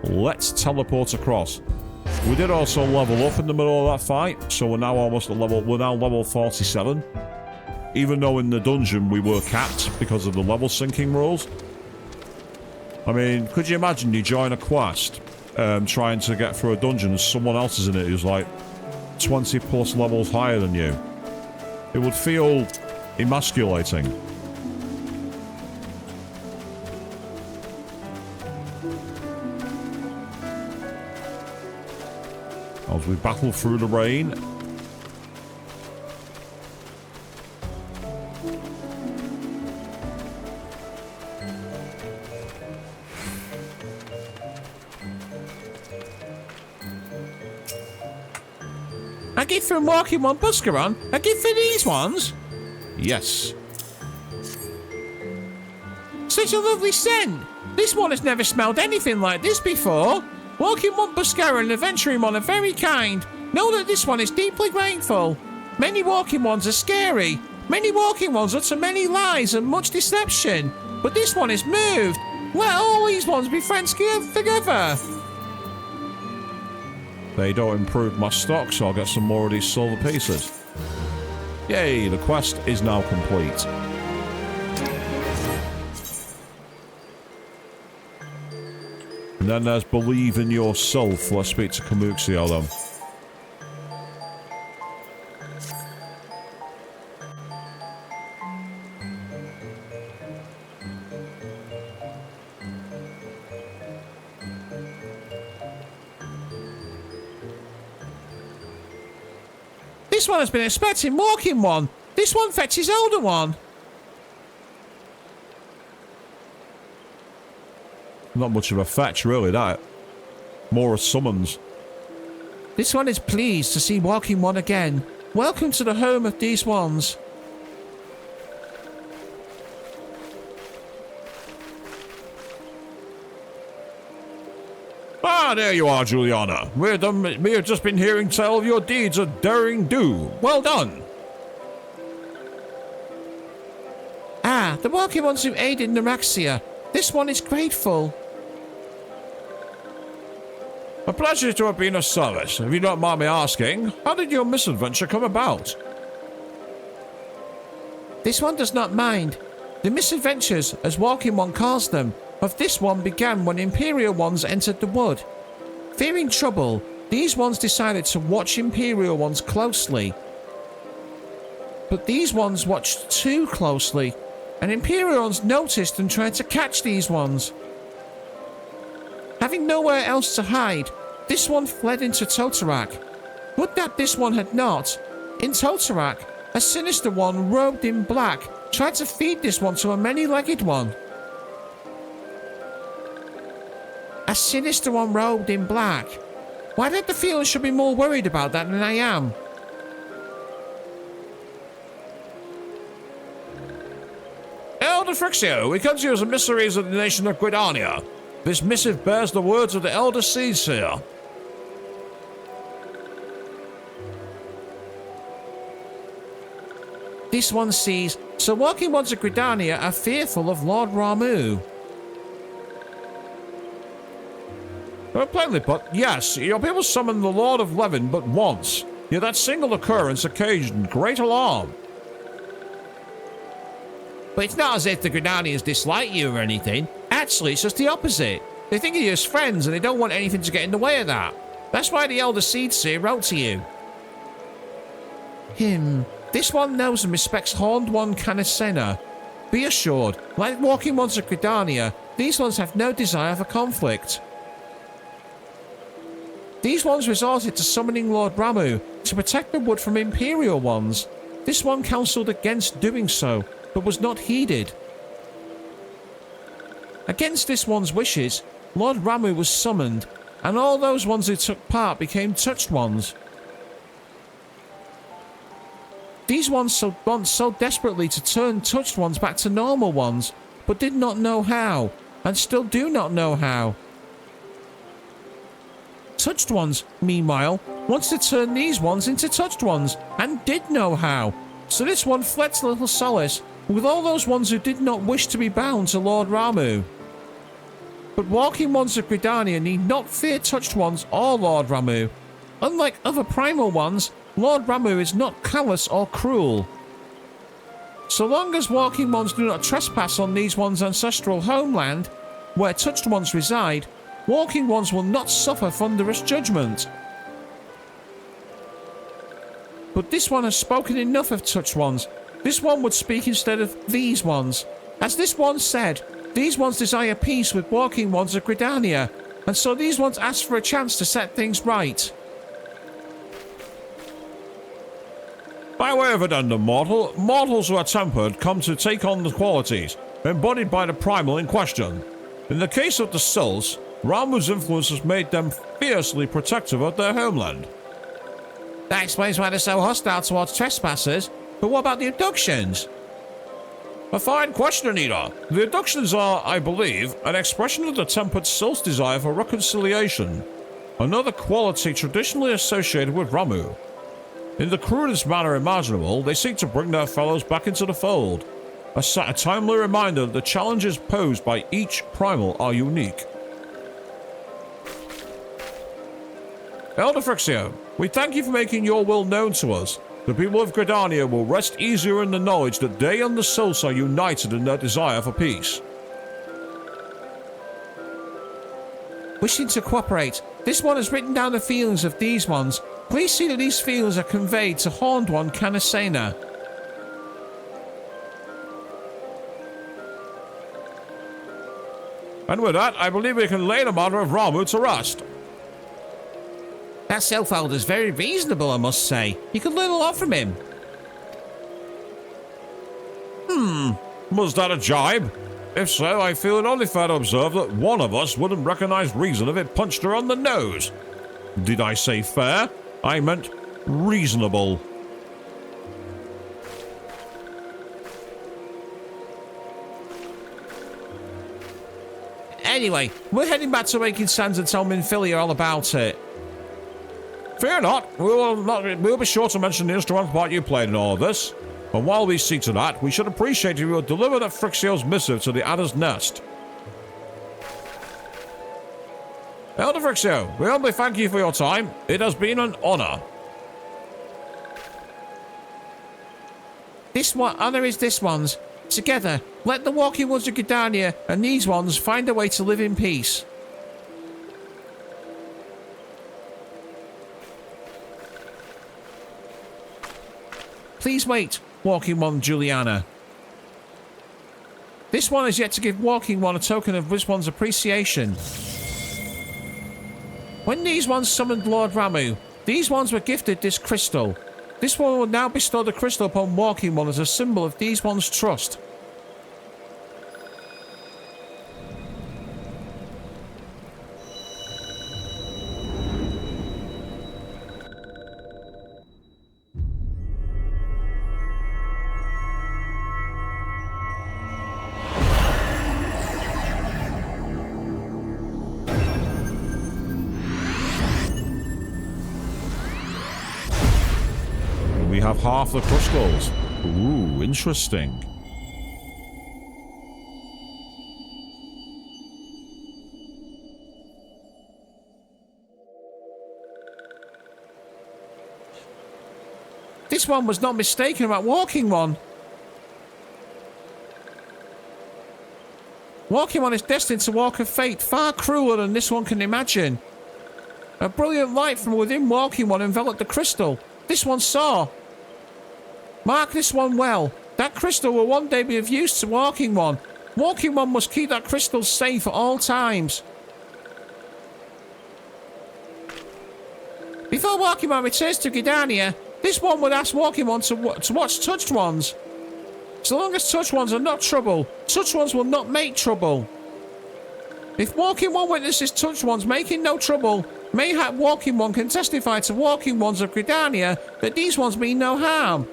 Let's teleport across. We did also level up in the middle of that fight, so we're now almost at level 47. Even though in the dungeon we were capped because of the level syncing rules. I mean, could you imagine you join a quest trying to get through a dungeon and someone else is in it who's like 20 plus levels higher than you? It would feel emasculating. As we battle through the rain. A gift from Walking One Buscaron? A gift for these ones? Yes. Such a lovely scent. This one has never smelled anything like this before. Walking One Buscaron and Adventuring One are very kind. Know that this one is deeply grateful. Many Walking Ones are scary. Many Walking Ones utter many lies and much deception. But this one is moved. Let all these ones be friends together. They don't improve my stock, so I'll get some more of these silver pieces. Yay, the quest is now complete. And then there's Believe in Yourself. Let's speak to Kamuxio then. This one has been expecting Walking One. This one fetches Older One. Not much of a fetch, really, that. More a summons. This one is pleased to see Walking One again. Welcome to the home of these ones. Ah, there you are, Juliana. We have just been hearing tell of your deeds of daring do. Well done. Ah, the Walking Ones who aided Naraxia. This one is grateful. A pleasure to have been of service. If you don't mind me asking, how did your misadventure come about? This one does not mind. The misadventures, as Walking One calls them, of this one began when Imperial Ones entered the wood. Fearing trouble, these ones decided to watch Imperial Ones closely. But these ones watched too closely, and Imperial Ones noticed and tried to catch these ones. Having nowhere else to hide, this one fled into Totarak. Would that this one had not. In Totarak, a sinister one robed in black tried to feed this one to a many-legged one. A sinister one robed in black. Why did the feeling should be more worried about that than I am? Elder Frixio, we come to you as emissaries of the nation of Guidania. This missive bears the words of the Elder Seedseer. This one sees, so Walking Ones of Gridania are fearful of Lord Ramu. Well, plainly put, yes, your people summoned the Lord of Levin but once, yet that single occurrence occasioned great alarm. But it's not as if the Gridanians dislike you or anything. Actually, it's just the opposite. They think of you as friends and they don't want anything to get in the way of that. That's why the Elder Seedseer wrote to you. This one knows and respects Horned One Canacena. Be assured, like Walking Ones of Gridania, these ones have no desire for conflict. These ones resorted to summoning Lord Ramu to protect the wood from Imperial Ones. This one counselled against doing so, but was not heeded. Against this one's wishes, Lord Ramu was summoned, and all those ones who took part became Touched Ones. These ones want so desperately to turn Touched Ones back to normal ones, but did not know how, and still do not know how. Touched Ones, meanwhile, wants to turn these ones into Touched Ones, and did know how. So this one fled to Little Solace, with all those ones who did not wish to be bound to Lord Ramu. But Walking Ones of Gridania need not fear Touched Ones or Lord Ramu. Unlike other primal ones, Lord Ramu is not callous or cruel. So long as Walking Ones do not trespass on these ones' ancestral homeland, where Touched Ones reside, Walking Ones will not suffer thunderous judgment. But this one has spoken enough of Touched Ones. This one would speak instead of these ones. As this one said, these ones desire peace with Walking Ones of Gridania, and so these ones ask for a chance to set things right. By way of addendum, mortals who are tempered come to take on the qualities embodied by the primal in question. In the case of the Sylphs, Ramu's influence has made them fiercely protective of their homeland. That explains why they're so hostile towards trespassers. But what about the abductions? A fine question, Anita. The abductions are, I believe, an expression of the tempered Sylphs' desire for reconciliation, another quality traditionally associated with Ramu. In the crudest manner imaginable, they seek to bring their fellows back into the fold, a timely reminder that the challenges posed by each primal are unique. Elder Frixio, we thank you for making your will known to us. The people of Gridania will rest easier in the knowledge that they and the Sylphs are united in their desire for peace. Wishing to cooperate, this one has written down the feelings of these ones. Please see that these feelings are conveyed to Horned One Kanasena. And with that, I believe we can lay the matter of Ramu to rest. That Sylph Elder's very reasonable, I must say. You could learn a lot from him. Was that a jibe? If so, I feel it only fair to observe that one of us wouldn't recognize reason if it punched her on the nose. Did I say fair? I meant reasonable. Anyway, we're heading back to Waking Sands and tell Minfilia all about it. Fear not, we'll be sure to mention the instrumental part you played in all of this. And while we see to that, we should appreciate if you would deliver that Frixio's missive to the Adder's Nest. Elder Frixio, we humbly thank you for your time. It has been an honor. This one, honor is this one's. Together, let the Walking Woods of Gridania and these ones find a way to live in peace. Please wait, Walking One Juliana. This one is yet to give Walking One a token of this one's appreciation. When these ones summoned Lord Ramu, these ones were gifted this crystal. This one will now bestow the crystal upon Walking One as a symbol of these ones' trust. We have half the crystals. Ooh, interesting. This one was not mistaken about Walking One. Walking One is destined to walk a fate far crueler than this one can imagine. A brilliant light from within Walking One enveloped the crystal. This one saw. Mark this one well. That crystal will one day be of use to Walking One. Walking One must keep that crystal safe at all times. Before Walking One returns to Gridania, this one would ask Walking One to watch Touched Ones. So long as Touched Ones are not trouble, Touched Ones will not make trouble. If Walking One witnesses Touched Ones making no trouble, mayhap Walking One can testify to Walking Ones of Gridania that these ones mean no harm.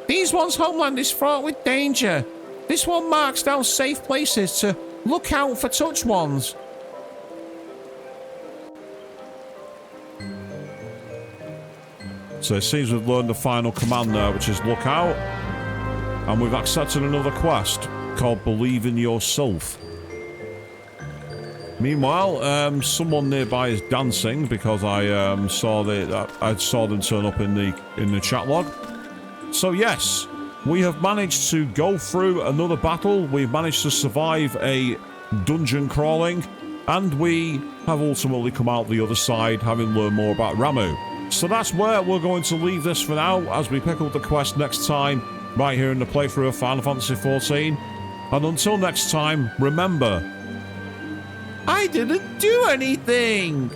These ones' homeland is fraught with danger. This one marks down safe places to look out for Touched Ones. So it seems we've learned the final command there, which is look out. And we've accepted another quest called Believe in Yourself. Meanwhile, someone nearby is dancing because I saw them turn up in the chat log. So yes, we have managed to go through another battle. We've managed to survive a dungeon crawling, and we have ultimately come out the other side, having learned more about Ramu. So that's where we're going to leave this for now, as we pick up the quest next time, right here in the playthrough of Final Fantasy XIV. And until next time, remember, I didn't do anything!